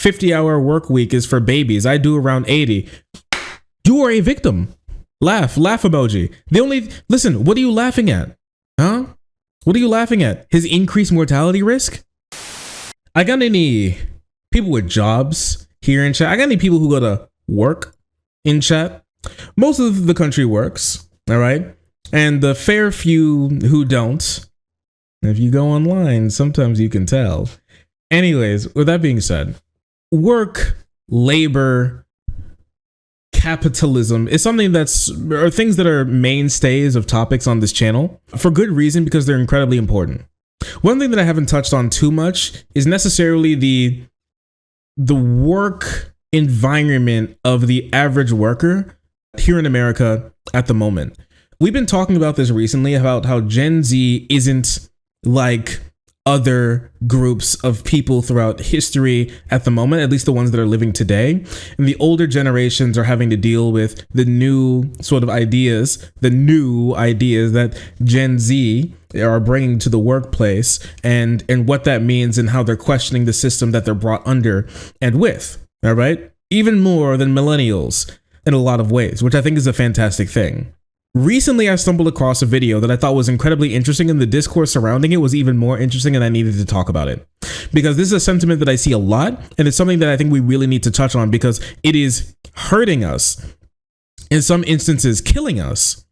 50-hour work week is for babies. I do around 80. You are a victim. Laugh emoji. Listen, what are you laughing at? Huh? What are you laughing at? His increased mortality risk? I got any people with jobs here in chat? I got any people who go to work in chat? Most of the country works, all right? And the fair few who don't, if you go online, sometimes you can tell. Anyways, with that being said, work, labor, capitalism is something are things that are mainstays of topics on this channel for good reason, because they're incredibly important. One thing that I haven't touched on too much is necessarily the work environment of the average worker here in America at the moment. We've been talking about this recently, about how Gen Z isn't like other groups of people throughout history at the moment, at least the ones that are living today. And the older generations are having to deal with the new sort of ideas, that Gen Z are bringing to the workplace, and what that means and how they're questioning the system that they're brought under and with, all right? Even more than millennials in a lot of ways, which I think is a fantastic thing. Recently, I stumbled across a video that I thought was incredibly interesting, and the discourse surrounding it was even more interesting, and I needed to talk about it. Because this is a sentiment that I see a lot, and it's something that I think we really need to touch on, because it is hurting us, in some instances killing us,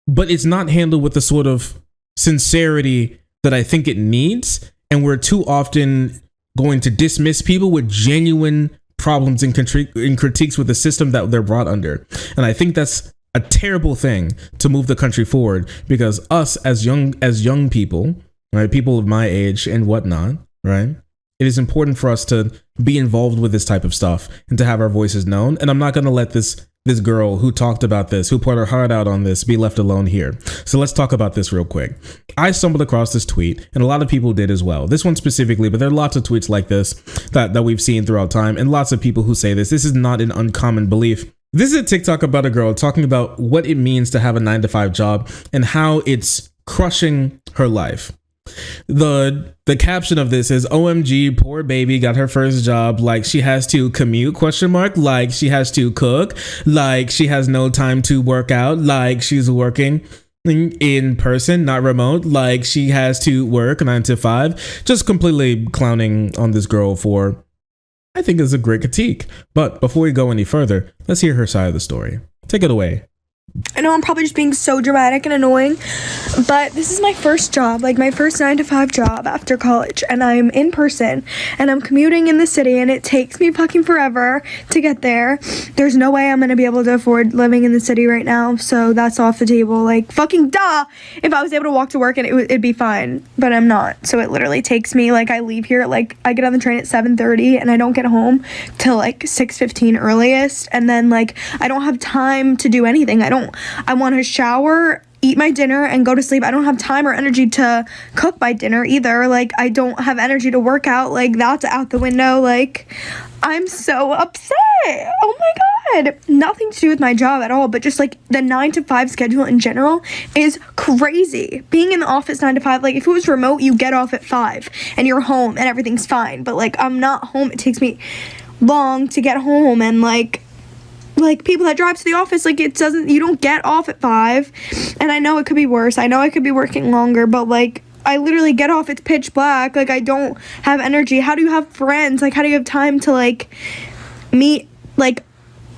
but it's not handled with the sort of sincerity that I think it needs, and we're too often going to dismiss people with genuine problems and critiques with the system that they're brought under. And I think that's a terrible thing to move the country forward, because us as young people, right, people of my age and whatnot, right, it is important for us to be involved with this type of stuff and to have our voices known. And I'm not going to let this girl who talked about this, who poured her heart out on this, be left alone here. So let's talk about this real quick. I stumbled across this tweet, and a lot of people did as well. This one specifically, but there are lots of tweets like this that we've seen throughout time, and lots of people who say this. This is not an uncommon belief. This is a TikTok about a girl talking about what it means to have a 9-to-5 job and how it's crushing her life. The caption of this is, OMG, poor baby got her first job, like she has to commute, like she has to cook, like she has no time to work out, like she's working in person, not remote, like she has to work 9 to 5. Just completely clowning on this girl for, I think, is a great critique. But before we go any further, let's hear her side of the story. Take it away. I know I'm probably just being so dramatic and annoying, but this is my first job, like my first 9-to-5 job after college, and I'm in person and I'm commuting in the city, and it takes me fucking forever to get there. There's no way I'm gonna be able to afford living in the city right now, so that's off the table. Like, fucking duh, if I was able to walk to work and it'd be fine, but I'm not. So it literally takes me, like, I leave here, like, I get on the train at 7:30 and I don't get home till like 6:15 earliest, and then like I don't have time to do anything. I want to shower, eat my dinner, and go to sleep. I don't have time or energy to cook my dinner either. Like, I don't have energy to work out. Like, that's out the window. Like, I'm so upset. Oh my God. Nothing to do with my job at all, but just like the 9-to-5 schedule in general is crazy. Being in the office 9 to 5, like if it was remote, you get off at 5 and you're home and everything's fine. But like, I'm not home. It takes me long to get home, and like people that drive to the office, like you don't get off at 5. And I know it could be worse. I know I could be working longer, but like I literally get off, it's pitch black. Like I don't have energy. How do you have friends? Like how do you have time to like meet like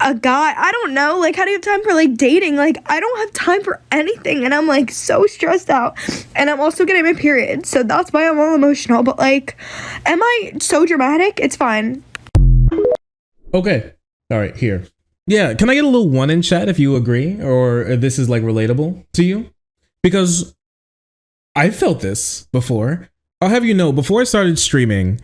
a guy? I don't know. Like how do you have time for like dating? Like I don't have time for anything, and I'm like so stressed out, and I'm also getting my period, so that's why I'm all emotional. But like, am I so dramatic? It's fine. Okay. All right, here. Yeah, can I get a little 1 in chat if you agree, or if this is like relatable to you? Because I felt this before. I'll have you know, before I started streaming,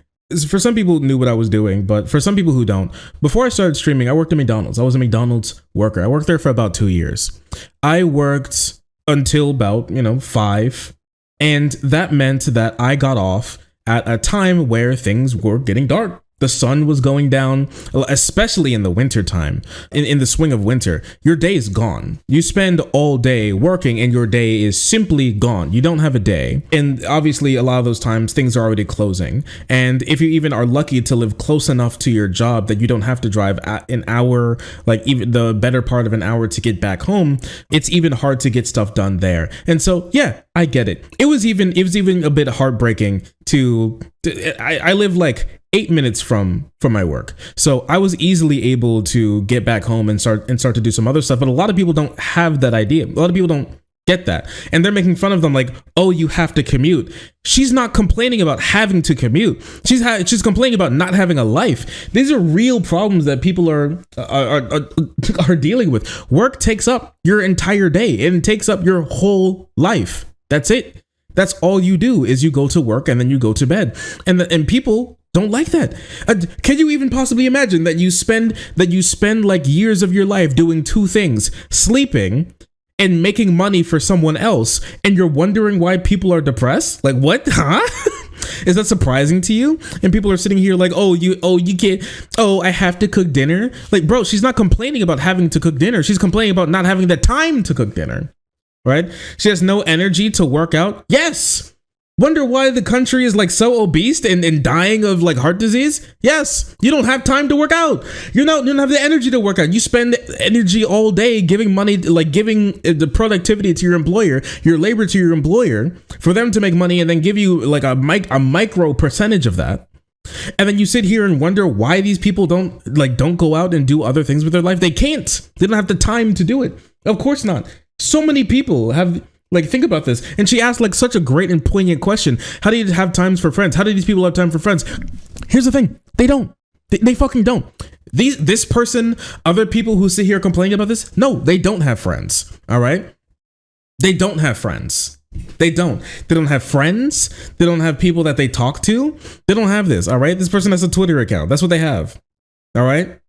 for some people who knew what I was doing, but for some people who don't, before I started streaming, I worked at McDonald's. I was a McDonald's worker. I worked there for about 2 years. I worked until about, 5. And that meant that I got off at a time where things were getting dark the sun was going down, especially in the winter time, in the swing of winter, your day is gone. You spend all day working and your day is simply gone. You don't have a day. And obviously a lot of those times things are already closing. And if you even are lucky to live close enough to your job that you don't have to drive an hour, like even the better part of an hour to get back home, it's even hard to get stuff done there. And so, yeah, I get it. It was even a bit heartbreaking I live like 8 minutes from my work. So I was easily able to get back home and start to do some other stuff. But a lot of people don't have that idea. A lot of people don't get that. And they're making fun of them like, oh, you have to commute. She's not complaining about having to commute. She's complaining about not having a life. These are real problems that people are dealing with. Work takes up your entire day. It takes up your whole life. That's it. That's all you do is you go to work and then you go to bed. And people don't like that. Can you even possibly imagine that you spend like years of your life doing two things, sleeping and making money for someone else, and you're wondering why people are depressed? Like, what? Huh? Is that surprising to you? And people are sitting here like, you can't, I have to cook dinner. Like, bro, she's not complaining about having to cook dinner. She's complaining about not having the time to cook dinner. Right? She has no energy to work out. Yes. Wonder why the country is like so obese and dying of like heart disease? Yes. You don't have time to work out. You don't have the energy to work out. You spend energy all day giving money, like giving the productivity to your employer, your labor to your employer for them to make money and then give you like a micro percentage of that. And then you sit here and wonder why these people don't go out and do other things with their life. They can't. They don't have the time to do it. Of course not. So many people have, like, think about this. And she asked like such a great and poignant question. How do you have times for friends? How do these people have time for friends? Here's the thing. They don't. They fucking don't. This person, other people who sit here complaining about this, no, they don't have friends. All right. They don't have friends. They don't have friends. They don't have people that they talk to. They don't have this. All right. This person has a Twitter account. That's what they have. All right.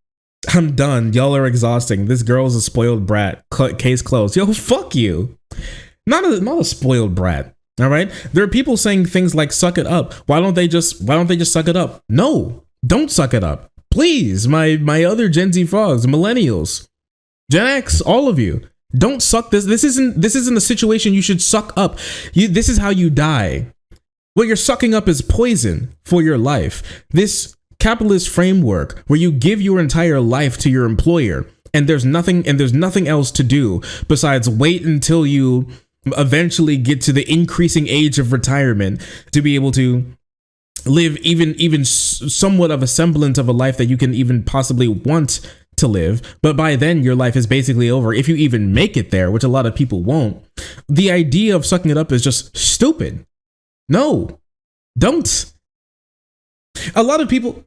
I'm done. Y'all are exhausting. This girl's a spoiled brat. Case closed. Yo, fuck you. Not a spoiled brat. All right. There are people saying things like "suck it up." Why don't they just suck it up? No, don't suck it up, please. My other Gen Z frogs, millennials, Gen X, all of you, don't suck this. This isn't a situation you should suck up. This is how you die. What you're sucking up is poison for your life. This capitalist framework where you give your entire life to your employer and there's nothing else to do besides wait until you eventually get to the increasing age of retirement to be able to live even somewhat of a semblance of a life that you can even possibly want to live. But by then your life is basically over if you even make it there, which a lot of people won't. The idea of sucking it up is just stupid. No, don't. A lot of people,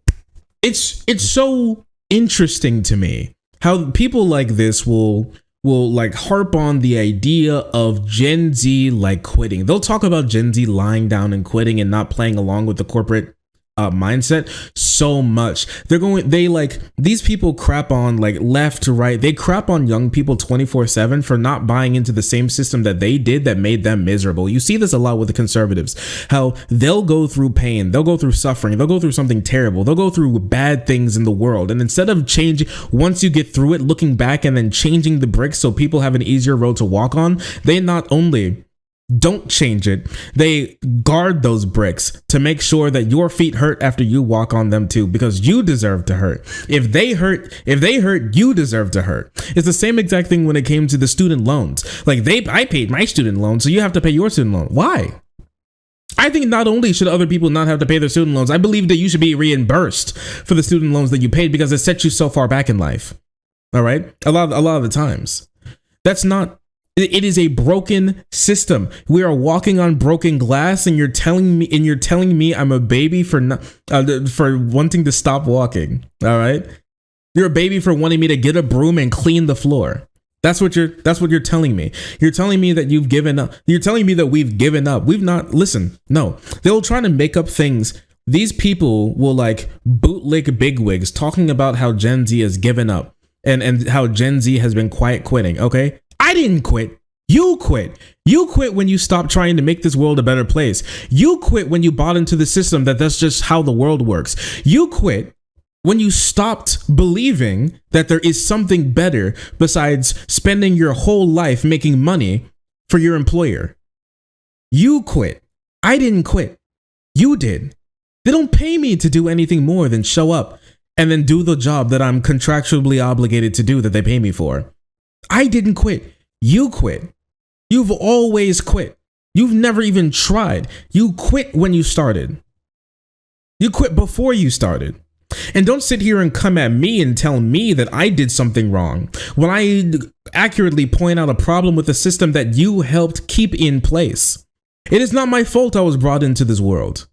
it's so interesting to me how people like this will like harp on the idea of Gen Z like quitting. They'll talk about Gen Z lying down and quitting and not playing along with the corporate mindset so much. These people crap on like left to right. They crap on young people 24/7 for not buying into the same system that they did that made them miserable. You see this a lot with the conservatives, how they'll go through pain, they'll go through suffering, they'll go through something terrible, they'll go through bad things in the world, and instead of changing, once you get through it, looking back and then changing the bricks so people have an easier road to walk on, they not only don't change it, they guard those bricks to make sure that your feet hurt after you walk on them too, because you deserve to hurt. If they hurt, you deserve to hurt. It's the same exact thing when it came to the student loans. Like I paid my student loan, so you have to pay your student loan. Why? I think not only should other people not have to pay their student loans, I believe that you should be reimbursed for the student loans that you paid because it set you so far back in life. All right? A lot of the times. That's not. It is a broken system. We are walking on broken glass, and you're telling me I'm a baby for wanting to stop walking. All right, you're a baby for wanting me to get a broom and clean the floor. That's what you're telling me. You're telling me that you've given up. You're telling me that we've given up. We've not. Listen, no. They'll try to make up things. These people will like bootlick bigwigs talking about how Gen Z has given up and how Gen Z has been quiet quitting. Okay. I didn't quit. You quit. You quit when you stopped trying to make this world a better place. You quit when you bought into the system that that's just how the world works. You quit when you stopped believing that there is something better besides spending your whole life making money for your employer. You quit. I didn't quit. You did. They don't pay me to do anything more than show up and then do the job that I'm contractually obligated to do that they pay me for. I didn't quit. You quit. You've always quit. You've never even tried. You quit when you started. You quit before you started. And don't sit here and come at me and tell me that I did something wrong when I accurately point out a problem with the system that you helped keep in place. It is not my fault I was brought into this world.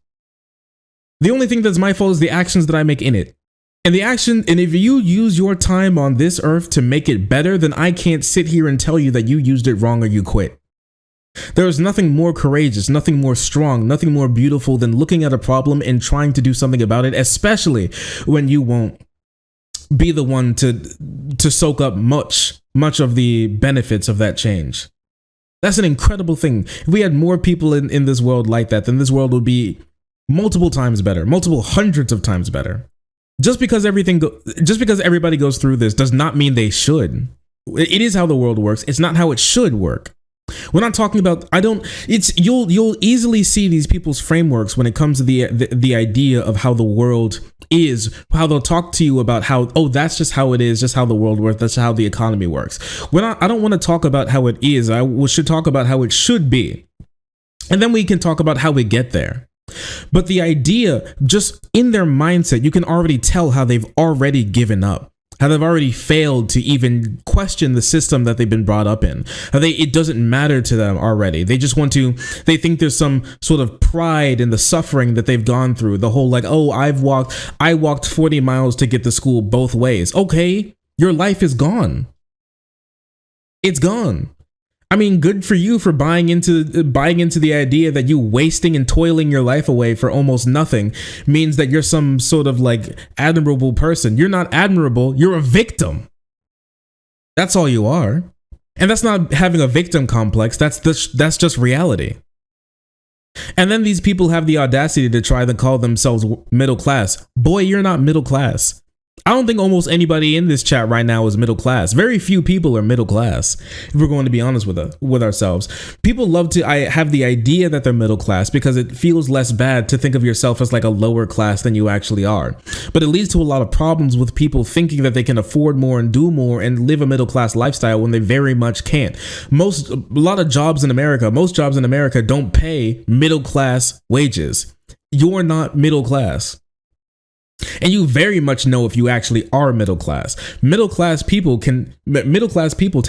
The only thing that's my fault is the actions that I make in it. And if you use your time on this earth to make it better, then I can't sit here and tell you that you used it wrong or you quit. There is nothing more courageous, nothing more strong, nothing more beautiful than looking at a problem and trying to do something about it, especially when you won't be the one to soak up much of the benefits of that change. That's an incredible thing. If we had more people in this world like that, then this world would be multiple times better, multiple hundreds of times better. Just because everybody goes through this does not mean they should. It is how the world works. It's not how it should work. We're not talking about, you'll easily see these people's frameworks when it comes to the idea of how the world is, how they'll talk to you about how, oh, that's just how it is, just how the world works, that's how the economy works. I don't want to talk about how it is. We should talk about how it should be. And then we can talk about how we get there. But the idea, just in their mindset, you can already tell how they've already given up, how they've already failed to even question the system that they've been brought up in. It doesn't matter to them already. They just they think there's some sort of pride in the suffering that they've gone through. The whole I walked 40 miles to get to school both ways. Okay, your life is gone. It's gone. I mean, good for you for buying into the idea that you wasting and toiling your life away for almost nothing means that you're some sort of admirable person. You're not admirable. You're a victim. That's all you are. And that's not having a victim complex. That's just reality. And then these people have the audacity to try to call themselves middle class. Boy, you're not middle class. I don't think almost anybody in this chat right now is middle class. Very few people are middle class, if we're going to be honest with ourselves. People love to have the idea that they're middle class because it feels less bad to think of yourself as a lower class than you actually are. But it leads to a lot of problems with people thinking that they can afford more and do more and live a middle class lifestyle when they very much can't. Most jobs in America don't pay middle class wages. You're not middle class. And you very much know if you actually are middle class. Middle class people take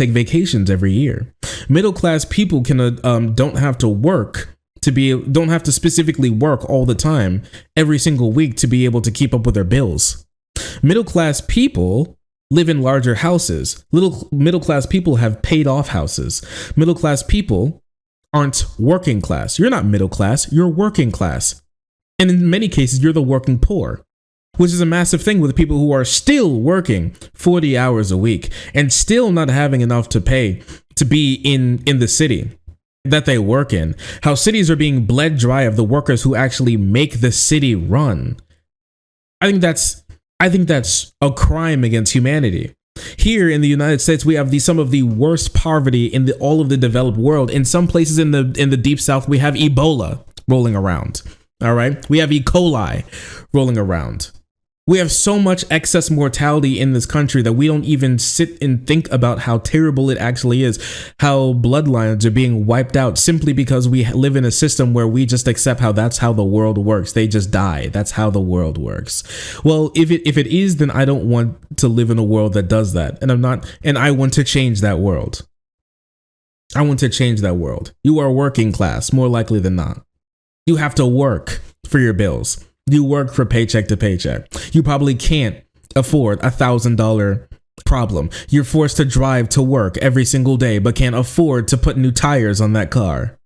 vacations every year. Middle class people don't have to specifically work all the time every single week to be able to keep up with their bills. Middle class people live in larger houses. Middle class people have paid off houses. Middle class people aren't working class. You're not middle class, you're working class. And in many cases, you're the working poor, which is a massive thing with people who are still working 40 hours a week and still not having enough to pay to be in the city that they work in. How cities are being bled dry of the workers who actually make the city run. I think that's a crime against humanity. Here in the United States, we have some of the worst poverty in all of the developed world. In some places in the deep south, we have Ebola rolling around. All right, we have E. coli rolling around. We have so much excess mortality in this country that we don't even sit and think about how terrible it actually is, how bloodlines are being wiped out simply because we live in a system where we just accept how that's how the world works. They just die. That's how the world works. Well, if it is, then I don't want to live in a world that does that. And I want to change that world. I want to change that world. You are working class, more likely than not. You have to work for your bills. You work for paycheck to paycheck. You probably can't afford $1,000 problem. You're forced to drive to work every single day, but can't afford to put new tires on that car.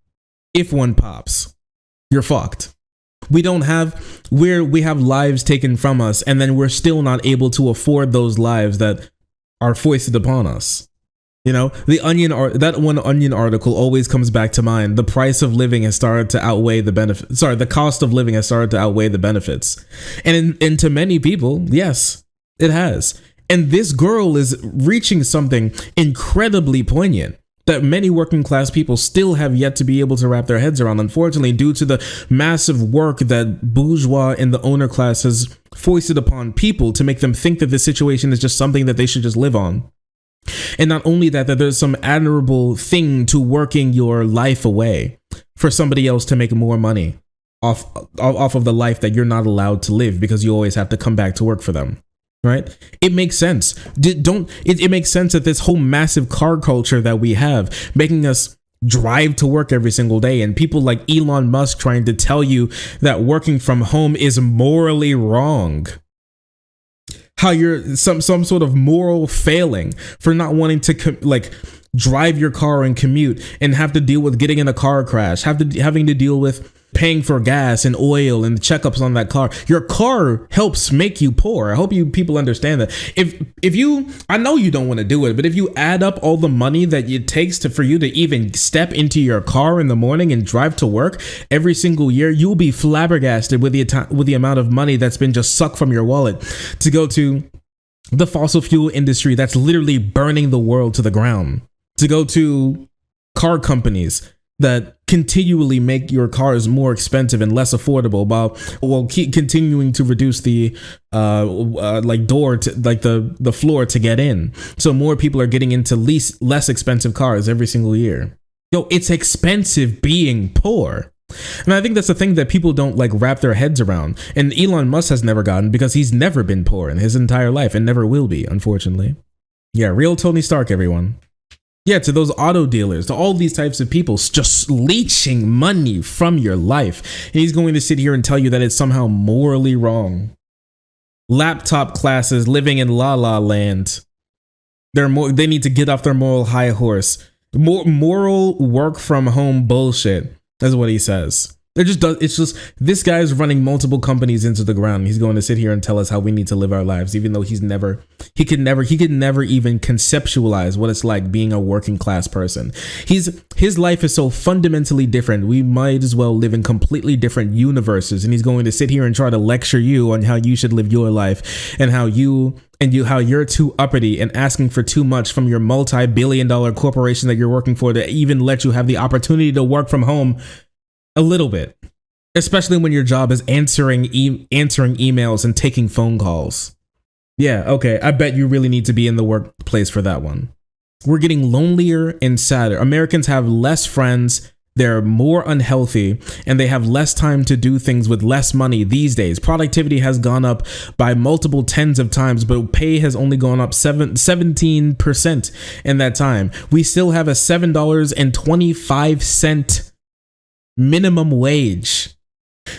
If one pops, you're fucked. We have lives taken from us, and then we're still not able to afford those lives that are foisted upon us. You know, that one Onion article always comes back to mind. The price of living has started to outweigh the benefit. Sorry, the cost of living has started to outweigh the benefits. And to many people, yes, it has. And this girl is reaching something incredibly poignant that many working class people still have yet to be able to wrap their heads around, unfortunately, due to the massive work that bourgeois and the owner class has foisted upon people to make them think that this situation is just something that they should just live on. And not only that there's some admirable thing to working your life away for somebody else to make more money off of the life that you're not allowed to live because you always have to come back to work for them. Right? It makes sense. It makes sense that this whole massive car culture that we have, making us drive to work every single day, and people like Elon Musk trying to tell you that working from home is morally wrong. How you're some sort of moral failing for not wanting to drive your car and commute and have to deal with getting in a car crash, having to deal with paying for gas and oil and checkups on that car. Your car helps make you poor. I hope you people understand that. If you, I know you don't want to do it, but if you add up all the money that it takes for you to even step into your car in the morning and drive to work every single year, you'll be flabbergasted with the amount of money that's been just sucked from your wallet to go to the fossil fuel industry that's literally burning the world to the ground, to go to car companies that continually make your cars more expensive and less affordable while keep continuing to reduce the door to the floor to get in. So more people are getting into less expensive cars every single year. Yo, it's expensive being poor. And I think that's the thing that people don't wrap their heads around. And Elon Musk has never gotten, because he's never been poor in his entire life and never will be, unfortunately. Yeah, real Tony Stark, everyone. Yeah, to those auto dealers, to all these types of people just leeching money from your life. And he's going to sit here and tell you that it's somehow morally wrong. Laptop classes living in La La Land. They need to get off their moral high horse. Moral work from home bullshit. That's what he says. It's just this guy's running multiple companies into the ground. He's going to sit here and tell us how we need to live our lives, even though he could never even conceptualize what it's like being a working class person. His life is so fundamentally different. We might as well live in completely different universes. And he's going to sit here and try to lecture you on how you should live your life and how you're too uppity and asking for too much from your multi-billion-dollar corporation that you're working for to even let you have the opportunity to work from home a little bit, especially when your job is answering emails and taking phone calls. Yeah, okay, I bet you really need to be in the workplace for that one. We're getting lonelier and sadder. Americans have less friends, they're more unhealthy, and they have less time to do things with less money these days. Productivity has gone up by multiple tens of times, but pay has only gone up 17% in that time. We still have a $7.25 minimum wage.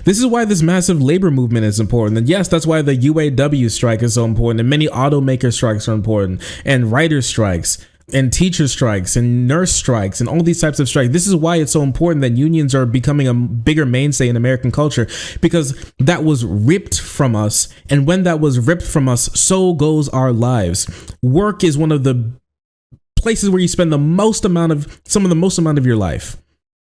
This is why this massive labor movement is important. And yes, that's why the UAW strike is so important, and many automaker strikes are important, and writer strikes and teacher strikes and nurse strikes and all these types of strikes. This is why it's so important that unions are becoming a bigger mainstay in American culture, because that was ripped from us. And when that was ripped from us, so goes our lives. Work is one of the places where you spend some of the most amount of your life.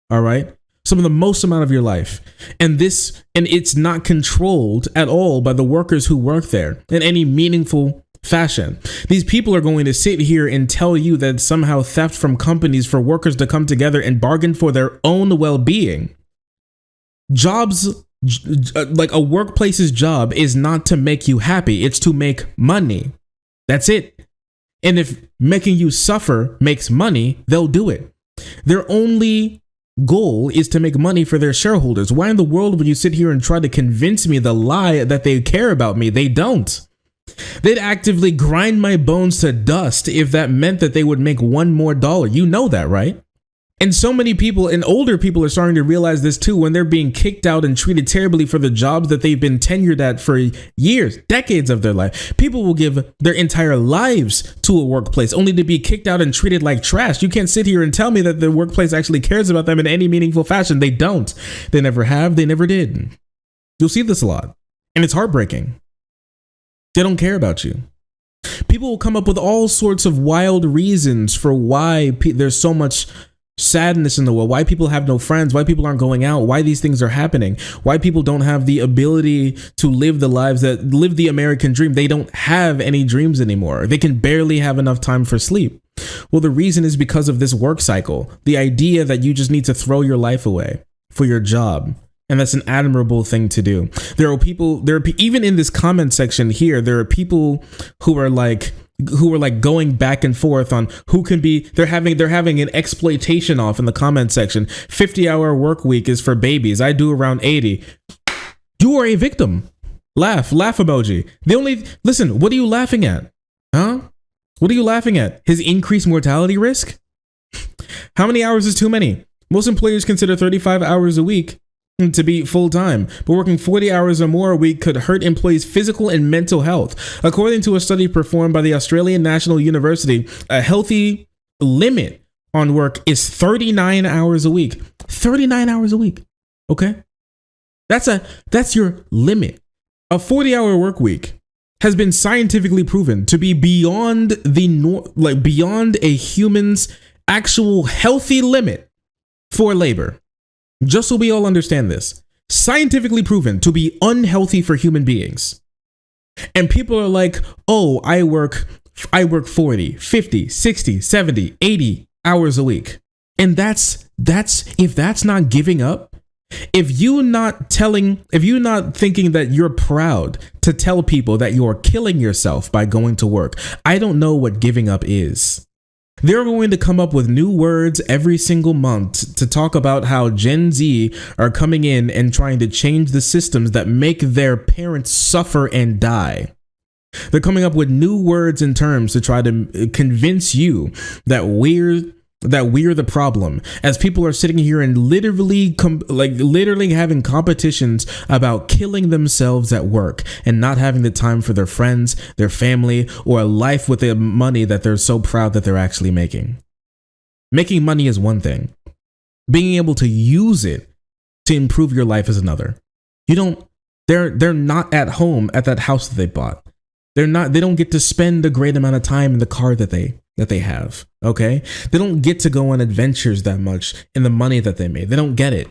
All right. Some of the most amount of your life. And it's not controlled at all by the workers who work there in any meaningful fashion. These people are going to sit here and tell you that it's somehow theft from companies for workers to come together and bargain for their own well-being. Jobs, like a workplace's job, is not to make you happy. It's to make money. That's it. And if making you suffer makes money, they'll do it. Their only goal is to make money for their shareholders. Why in the world would you sit here and try to convince me the lie that they care about me? They don't. They'd actively grind my bones to dust if that meant that they would make one more dollar. You know that, right? And so many people and older people are starting to realize this too, when they're being kicked out and treated terribly for the jobs that they've been tenured at for years, decades of their life. People will give their entire lives to a workplace only to be kicked out and treated like trash. You can't sit here and tell me that the workplace actually cares about them in any meaningful fashion. They don't. They never have. They never did. You'll see this a lot. And it's heartbreaking. They don't care about you. People will come up with all sorts of wild reasons for why there's so much sadness in the world, why people have no friends, why people aren't going out, why these things are happening, why people don't have the ability to live the lives that live the American dream. They don't have any dreams anymore. They can barely have enough time for sleep. Well, the reason is because of this work cycle, the idea that you just need to throw your life away for your job. And that's an admirable thing to do. Even in this comment section here, there are people who are like going back and forth on who can be. They're having an exploitation off in the comment section. 50-hour work week is for babies. I do around 80. You are a victim. Laugh emoji. Listen, what are you laughing at? Huh? What are you laughing at? His increased mortality risk? How many hours is too many? Most employers consider 35 hours a week to be full-time, but working 40 hours or more a week could hurt employees' physical and mental health. According to a study performed by the Australian National University, a healthy limit on work is 39 hours a week. 39 hours a week. Okay? That's your limit. A 40-hour work week has been scientifically proven to be beyond beyond a human's actual healthy limit for labor. Just so we all understand this, scientifically proven to be unhealthy for human beings. And people are like, oh, I work 40, 50, 60, 70, 80 hours a week. And that's if that's not giving up, if you're not thinking that you're proud to tell people that you're killing yourself by going to work, I don't know what giving up is. They're going to come up with new words every single month to talk about how Gen Z are coming in and trying to change the systems that make their parents suffer and die. They're coming up with new words and terms to try to convince you that we're the problem, as people are sitting here and literally having competitions about killing themselves at work and not having the time for their friends, their family, or a life with the money that they're so proud that they're actually making. Making money is one thing. Being able to use it to improve your life is another. They're not at home at that house that they bought. They don't get to spend a great amount of time in the car that they have, okay? They don't get to go on adventures that much in the money that they made. They don't get it.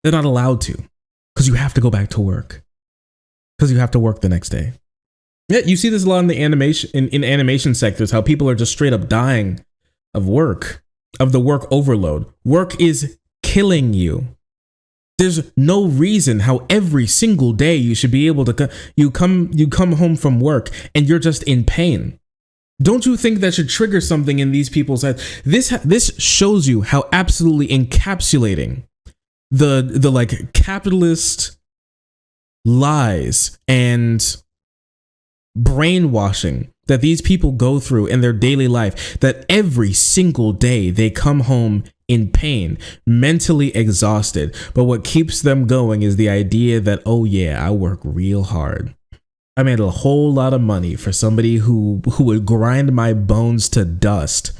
They're not allowed to, because you have to go back to work, because you have to work the next day. Yeah, you see this a lot in the animation sectors, how people are just straight up dying of work, of the work overload. Work is killing you. There's no reason how every single day you should be able to you come home from work and you're just in pain. Don't you think that should trigger something in these people's heads? This shows you how absolutely encapsulating the capitalist lies and brainwashing that these people go through in their daily life, that every single day they come home in pain, mentally exhausted, but what keeps them going is the idea that, oh yeah, I work real hard. I made a whole lot of money for somebody who would grind my bones to dust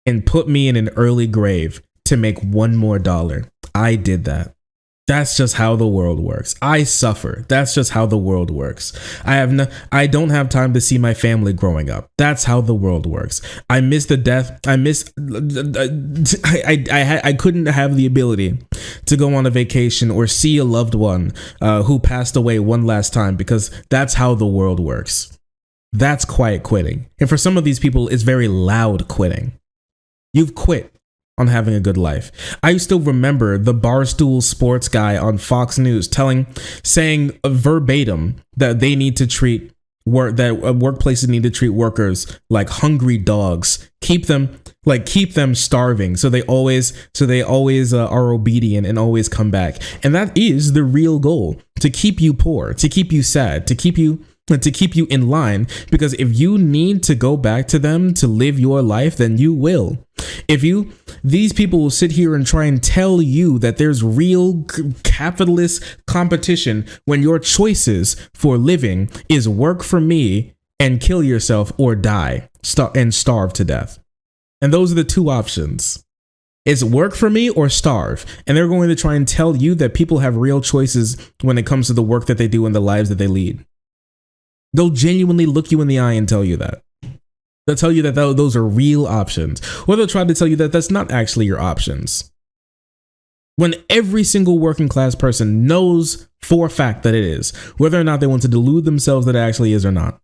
and put me in an early grave to make $1 more. I did that. That's just how the world works. I suffer. That's just how the world works. I don't have time to see my family growing up. That's how the world works. I miss the death. I couldn't have the ability to go on a vacation or see a loved one who passed away one last time, because that's how the world works. That's quiet quitting. And for some of these people, it's very loud quitting. You've quit on having a good life. I still remember the Barstool Sports guy on Fox News saying verbatim that they need to treat workplaces need to treat workers like hungry dogs. Keep them starving so they always are obedient and always come back. And that is the real goal, to keep you poor, to keep you sad, to keep you in line, because if you need to go back to them to live your life, then you will. These people will sit here and try and tell you that there's real capitalist competition when your choices for living is work for me and kill yourself, or die and starve to death. And those are the two options. It's work for me or starve. And they're going to try and tell you that people have real choices when it comes to the work that they do and the lives that they lead. They'll genuinely look you in the eye and tell you that. They'll tell you that those are real options. Or they'll try to tell you that that's not actually your options. When every single working class person knows for a fact that it is, whether or not they want to delude themselves that it actually is or not.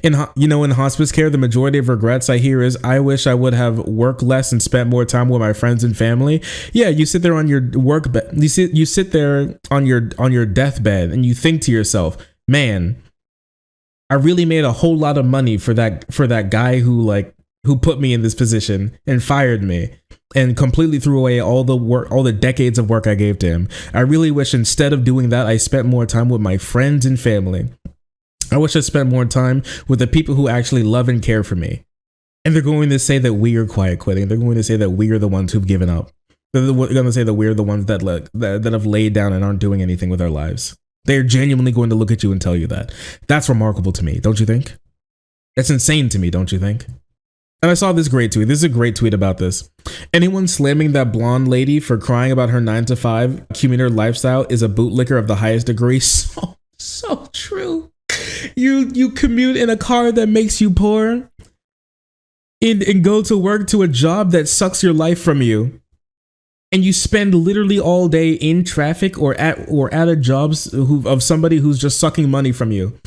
In hospice care, the majority of regrets I hear is, I wish I would have worked less and spent more time with my friends and family. Yeah, you sit there on your work bed, you sit there on your deathbed and you think to yourself, man, I really made a whole lot of money for that guy who put me in this position and fired me and completely threw away all the decades of work I gave to him. I really wish instead of doing that, I spent more time with my friends and family. I wish I spent more time with the people who actually love and care for me. And they're going to say that we are quiet quitting. They're going to say that we are the ones who've given up. They're going to say that we're the ones that have laid down and aren't doing anything with our lives. They're genuinely going to look at you and tell you that. That's remarkable to me, don't you think? That's insane to me, don't you think? And I saw this great tweet. This is a great tweet about this. Anyone slamming that blonde lady for crying about her 9-to-5 commuter lifestyle is a bootlicker of the highest degree. So true. You commute in a car that makes you poor and go to work to a job that sucks your life from you. And you spend literally all day in traffic or at a job of somebody who's just sucking money from you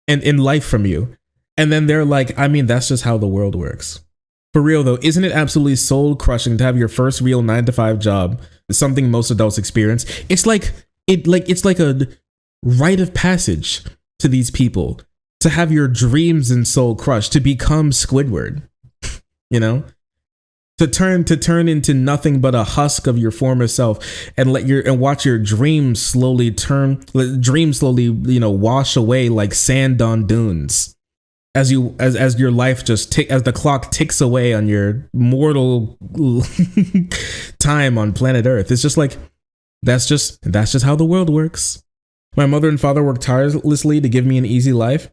and in life from you. And then they're like, I mean, that's just how the world works. For real though, isn't it absolutely soul crushing to have your first real 9-to-5 job? Something most adults experience. It's like a rite of passage to these people to have your dreams and soul crushed, to become Squidward, you know, to turn into nothing but a husk of your former self and watch your dreams slowly wash away like sand on dunes as your life as the clock ticks away on your mortal time on planet Earth. It's just like, that's just how the world works. My mother and father worked tirelessly to give me an easy life,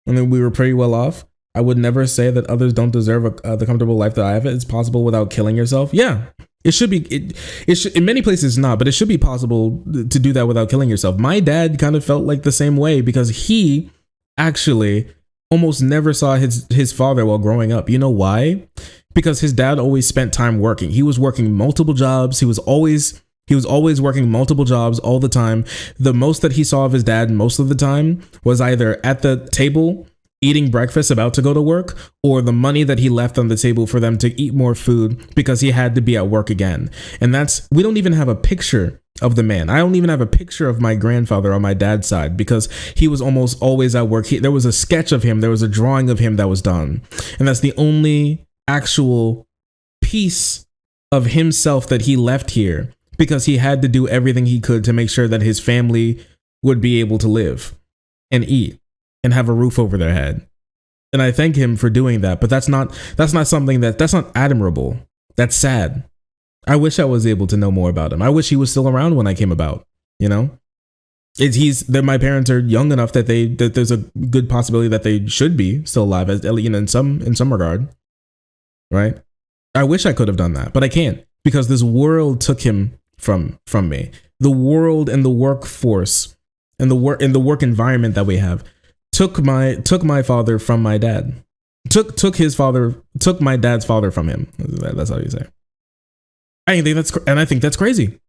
and then we were pretty well off. I would never say that others don't deserve the comfortable life that I have. It's possible without killing yourself. Yeah, it should be. It should, in many places it's not, but it should be possible to do that without killing yourself. My dad kind of felt like the same way because he actually almost never saw his father while growing up. You know why? Because his dad always spent time working. He was working multiple jobs. He was always working multiple jobs all the time. The most that he saw of his dad most of the time was either at the table eating breakfast about to go to work, or the money that he left on the table for them to eat more food because he had to be at work again. And we don't even have a picture of the man. I don't even have a picture of my grandfather on my dad's side because he was almost always at work. There was a sketch of him. There was a drawing of him that was done. And that's the only actual piece of himself that he left here, because he had to do everything he could to make sure that his family would be able to live and eat and have a roof over their head. And I thank him for doing that, but that's not admirable. That's sad. I wish I was able to know more about him. I wish he was still around when I came about, you know? My parents are young enough that there's a good possibility that they should be still alive, as you know, in some regard. Right? I wish I could have done that, but I can't, because this world took him from me. The world and the workforce and the work environment that we have took my father from my dad. Took my dad's father from him. That's how you say. I think that's crazy.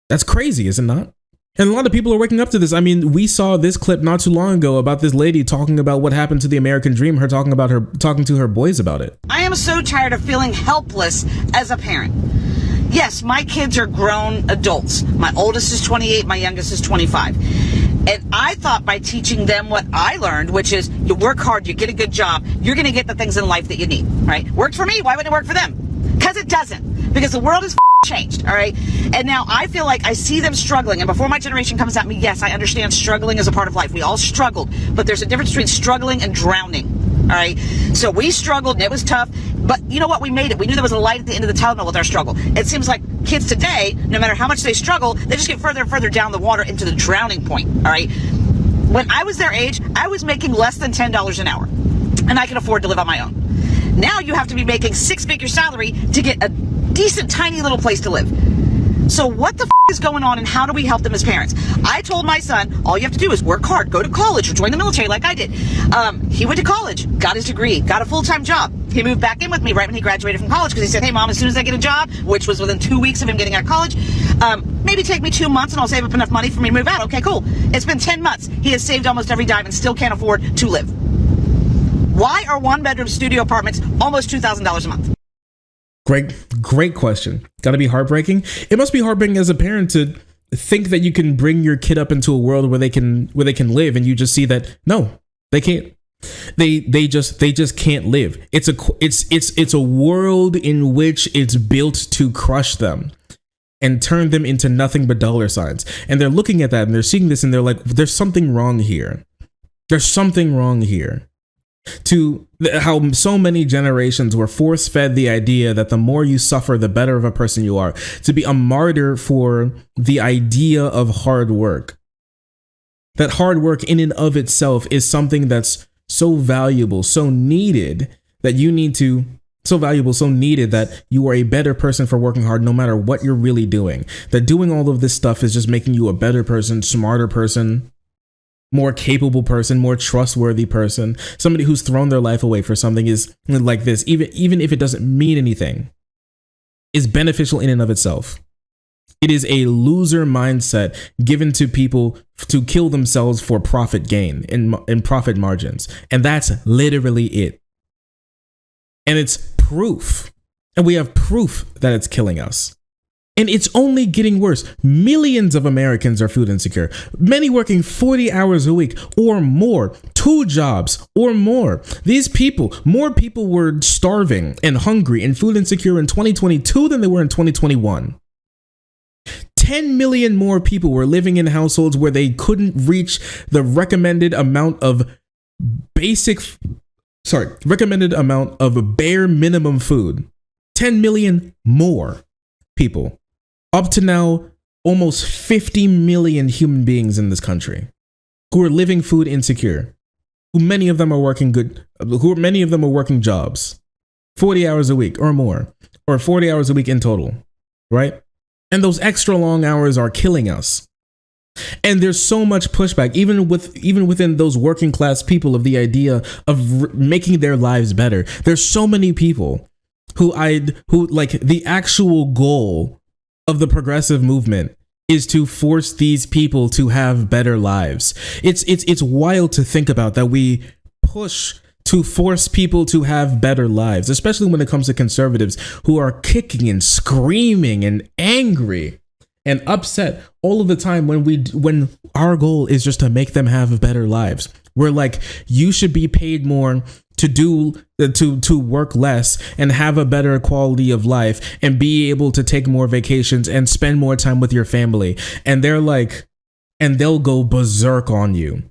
That's crazy, is it not? And a lot of people are waking up to this. I mean, we saw this clip not too long ago about this lady talking about what happened to the American dream, talking to her boys about it. I am so tired of feeling helpless as a parent. Yes, my kids are grown adults. My oldest is 28, my youngest is 25. And I thought by teaching them what I learned, which is you work hard, you get a good job, you're going to get the things in life that you need, right? Worked for me, why wouldn't it work for them? Because it doesn't. Because the world is changed, all right? And now I feel like I see them struggling, and before my generation comes at me, yes, I understand struggling is a part of life. We all struggled, but there's a difference between struggling and drowning, all right? So we struggled, and it was tough, but you know what? We made it. We knew there was a light at the end of the tunnel with our struggle. It seems like kids today, no matter how much they struggle, they just get further and further down the water into the drowning point, all right? When I was their age, I was making less than $10 an hour, and I could afford to live on my own. Now you have to be making 6-figure salary to get a decent, tiny little place to live. So what the is going on, and how do we help them as parents? I told my son, all you have to do is work hard, go to college, or join the military like I did. He went to college, got his degree, got a full-time job. He moved back in with me right when he graduated from college, because he said, hey mom, as soon as I get a job, which was within 2 weeks of him getting out of college, maybe take me 2 months and I'll save up enough money for me to move out. Okay, cool. It's been 10 months. He has saved almost every dime and still can't afford to live. Why are one-bedroom studio apartments almost $2,000 a month? Great question. Gotta be heartbreaking. It must be heartbreaking as a parent to think that you can bring your kid up into a world where they can live, and you just see that no, they can't. They just can't live. It's a world in which it's built to crush them and turn them into nothing but dollar signs. And they're looking at that and they're seeing this and they're like, there's something wrong here. There's something wrong here. To how so many generations were force-fed the idea that the more you suffer, the better of a person you are. To be a martyr for the idea of hard work. That hard work in and of itself is something that's so valuable, so needed that you need to, so valuable, so needed that you are a better person for working hard no matter what you're really doing. That doing all of this stuff is just making you a better person, smarter person, more capable person, more trustworthy person. Somebody who's thrown their life away for something is like this, even if it doesn't mean anything, is beneficial in and of itself. It is a loser mindset given to people to kill themselves for profit gain in profit margins. And that's literally it. And it's proof. And we have proof that it's killing us. And it's only getting worse. Millions of Americans are food insecure. Many working 40 hours a week or more, 2 jobs or more. These people, more people were starving and hungry and food insecure in 2022 than they were in 2021. 10 million more people were living in households where they couldn't reach the recommended amount of bare minimum food. 10 million more people. Up to now, almost 50 million human beings in this country who are living food insecure, many of them are working jobs, 40 hours a week or more, or 40 hours a week in total, right? And those extra long hours are killing us. And there's so much pushback, even within those working class people, of the idea of making their lives better. There's so many people who like the actual goal of the progressive movement is to force these people to have better lives. It's wild to think about that we push to force people to have better lives, especially when it comes to conservatives who are kicking and screaming and angry and upset all of the time when our goal is just to make them have better lives. We're like, you should be paid more to work less and have a better quality of life and be able to take more vacations and spend more time with your family. And they're like, and they'll go berserk on you.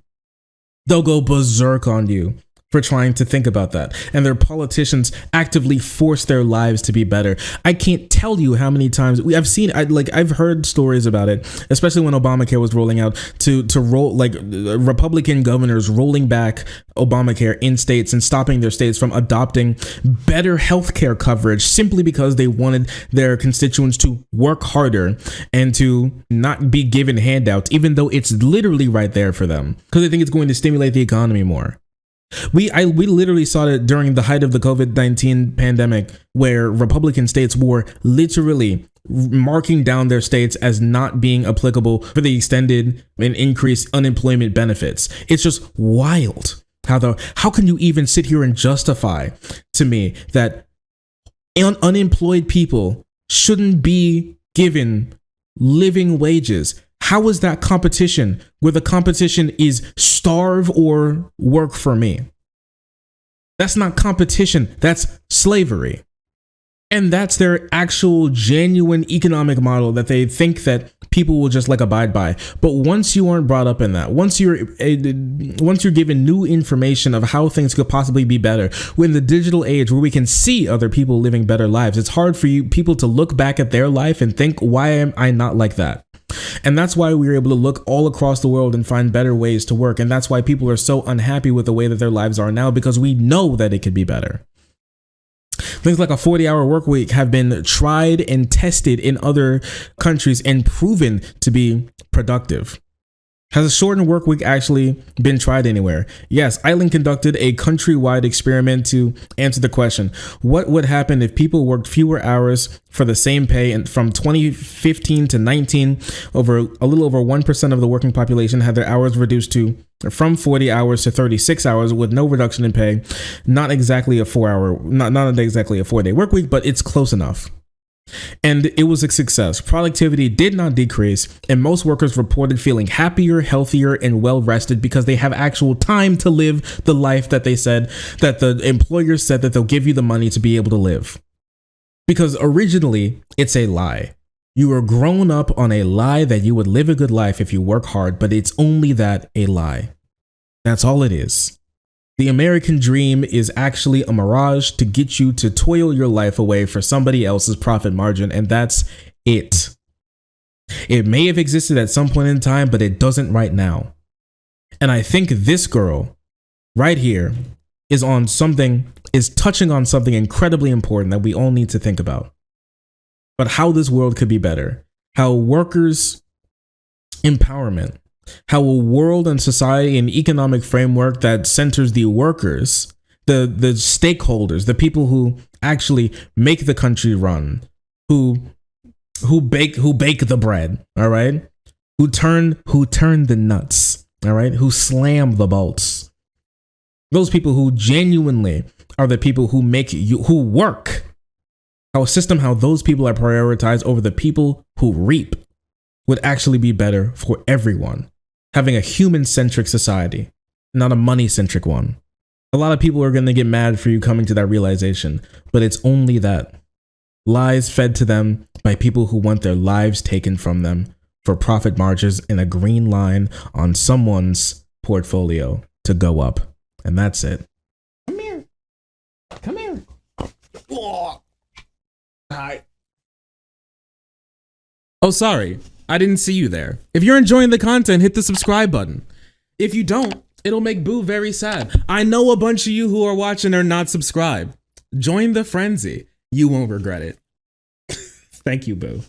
They'll go berserk on you for trying to think about that. And their politicians actively force their lives to be better. I can't tell you how many times I've heard stories about it, especially when Obamacare was rolling out, to roll, like, Republican governors rolling back Obamacare in states and stopping their states from adopting better healthcare coverage simply because they wanted their constituents to work harder and to not be given handouts, even though it's literally right there for them, because they think it's going to stimulate the economy more. We literally saw it during the height of the COVID-19 pandemic, where Republican states were literally marking down their states as not being applicable for the extended and increased unemployment benefits. It's just wild how can you even sit here and justify to me that unemployed people shouldn't be given living wages? How is that competition where the competition is starve or work for me? That's not competition. That's slavery. And that's their actual genuine economic model that they think that people will just like abide by. But once you aren't brought up in that, once you're given new information of how things could possibly be better, when the digital age where we can see other people living better lives, it's hard for people to look back at their life and think, why am I not like that? And that's why we were able to look all across the world and find better ways to work. And that's why people are so unhappy with the way that their lives are now, because we know that it could be better. Things like a 40-hour work week have been tried and tested in other countries and proven to be productive. Has a shortened work week actually been tried anywhere? Yes, Ireland conducted a countrywide experiment to answer the question, what would happen if people worked fewer hours for the same pay? And from 2015 to 19, a little over 1% of the working population had their hours reduced to from 40 hours to 36 hours with no reduction in pay. Not exactly a 4-day work week, but it's close enough. And it was a success. Productivity did not decrease, and most workers reported feeling happier, healthier, and well rested because they have actual time to live the life that they said, that the employers said that they'll give you the money to be able to live. Because originally, it's a lie. You were grown up on a lie that you would live a good life if you work hard, but it's only that, a lie. That's all it is. The American dream is actually a mirage to get you to toil your life away for somebody else's profit margin, and that's it. It may have existed at some point in time, but it doesn't right now. And I think this girl right here is touching on something incredibly important that we all need to think about. But how this world could be better, how workers' empowerment, how a world and society and economic framework that centers the workers, the stakeholders, the people who actually make the country run, who bake the bread, all right? Who turn the nuts, all right? Who slam the bolts. Those people who genuinely are the people who who work. How those people are prioritized over the people who reap would actually be better for everyone. Having a human-centric society, not a money-centric one. A lot of people are going to get mad for you coming to that realization, but it's only that. Lies fed to them by people who want their lives taken from them for profit margins and a green line on someone's portfolio to go up. And that's it. Come here. Come here. Oh. Hi. Oh, sorry. I didn't see you there. If you're enjoying the content, hit the subscribe button. If you don't, it'll make Boo very sad. I know a bunch of you who are watching are not subscribed. Join the frenzy. You won't regret it. Thank you, Boo.